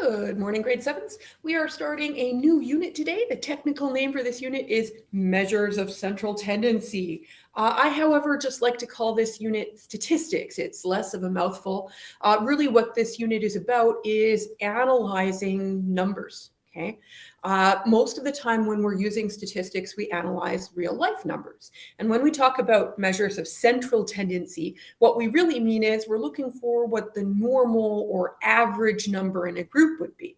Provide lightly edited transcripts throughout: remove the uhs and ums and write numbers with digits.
Good morning, grade 7s. We are starting a new unit today. The technical name for this unit is Measures of Central Tendency. I, however, just like to call this unit Statistics. It's less of a mouthful. Really what this unit is about is analyzing numbers. Okay. Most of the time when we're using statistics, we analyze real life numbers. And when we talk about measures of central tendency, what we really mean is we're looking for what the normal or average number in a group would be.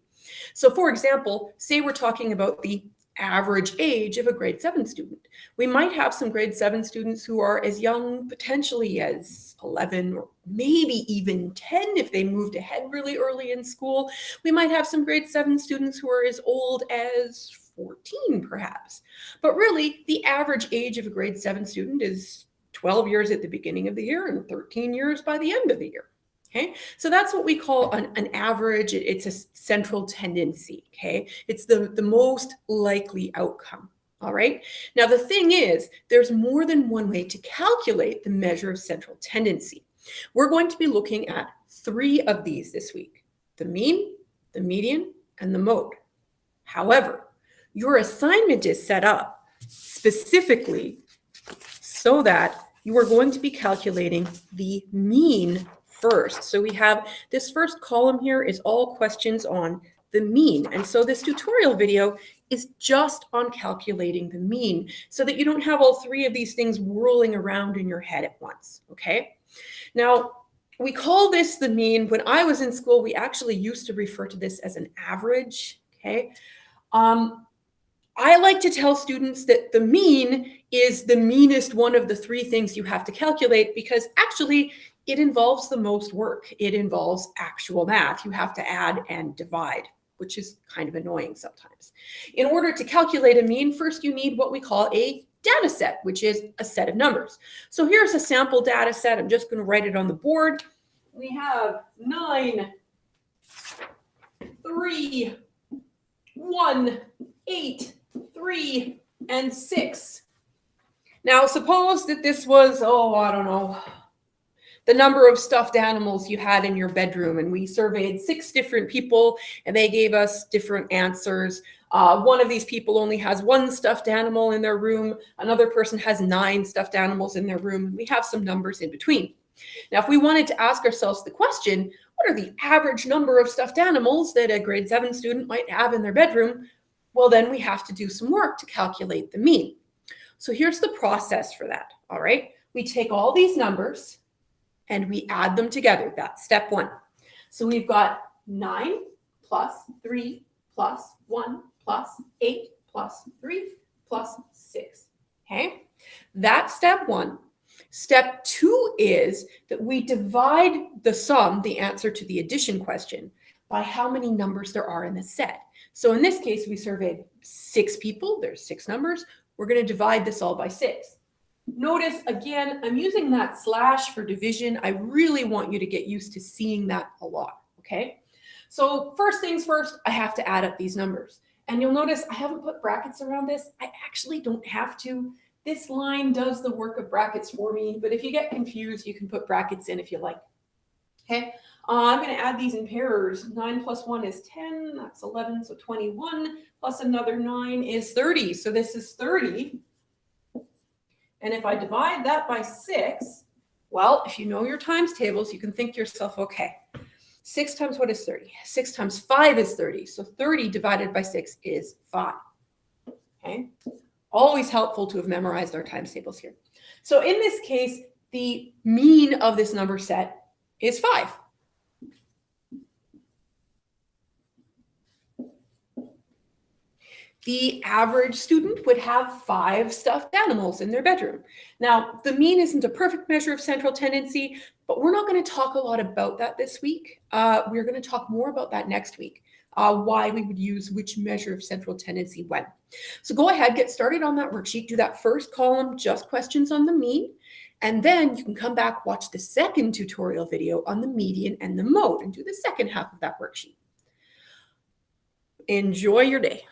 So for example, say we're talking about the average age of a grade 7 student. We might have some grade 7 students who are as young potentially as 11 or maybe even 10 if they moved ahead really early in school. We might have some grade 7 students who are as old as 14 perhaps. But really, the average age of a grade 7 student is 12 years at the beginning of the year and 13 years by the end of the year. Okay, so that's what we call an average. It's a central tendency. Okay, it's the most likely outcome. All right. Now, the thing is, there's more than one way to calculate the measure of central tendency. We're going to be looking at 3 of these this week: the mean, the median, and the mode. However, your assignment is set up specifically so that you are going to be calculating the mean first. So we have this first column here is all questions on the mean. And so this tutorial video is just on calculating the mean so that you don't have all 3 of these things whirling around in your head at once, okay? Now, we call this the mean. When I was in school, we actually used to refer to this as an average, okay? I like to tell students that the mean is the meanest one of the 3 things you have to calculate because actually it involves the most work. It involves actual math. You have to add and divide, which is kind of annoying sometimes. In order to calculate a mean, first you need what we call a data set, which is a set of numbers. So here's a sample data set. I'm just going to write it on the board. We have 9, 3, 1, 8, 3, and 6. Now, suppose that this was, I don't know, the number of stuffed animals you had in your bedroom, and we surveyed 6 different people, and they gave us different answers. One of these people only has 1 stuffed animal in their room. Another person has 9 stuffed animals in their room, and we have some numbers in between. Now, if we wanted to ask ourselves the question, what are the average number of stuffed animals that a grade 7 student might have in their bedroom? Well, then we have to do some work to calculate the mean. So here's the process for that, all right? We take all these numbers and we add them together. That's step 1. So we've got 9 plus 3 plus 1 plus 8 plus 3 plus 6, okay? That's step 1. Step 2 is that we divide the sum, the answer to the addition question, by how many numbers there are in the set. So in this case, we surveyed 6 people. There's 6 numbers. We're going to divide this all by 6. Notice, again, I'm using that slash for division. I really want you to get used to seeing that a lot, okay? So first things first, I have to add up these numbers. And you'll notice I haven't put brackets around this. I actually don't have to. This line does the work of brackets for me, but if you get confused, you can put brackets in if you like. Okay, I'm going to add these in pairs. 9 plus 1 is 10. That's 11, so 21. Plus another 9 is 30. So this is 30. And if I divide that by 6, well, if you know your times tables, you can think to yourself, okay, 6 times what is 30? 6 times 5 is 30. So 30 divided by 6 is 5. Okay, always helpful to have memorized our times tables here. So in this case, the mean of this number set is 5. The average student would have 5 stuffed animals in their bedroom. Now, the mean isn't a perfect measure of central tendency, but we're not going to talk a lot about that this week. We're going to talk more about that next week, why we would use which measure of central tendency when. So go ahead, get started on that worksheet. Do that first column, just questions on the mean. And then you can come back, watch the second tutorial video on the median and the mode, and do the second half of that worksheet. Enjoy your day.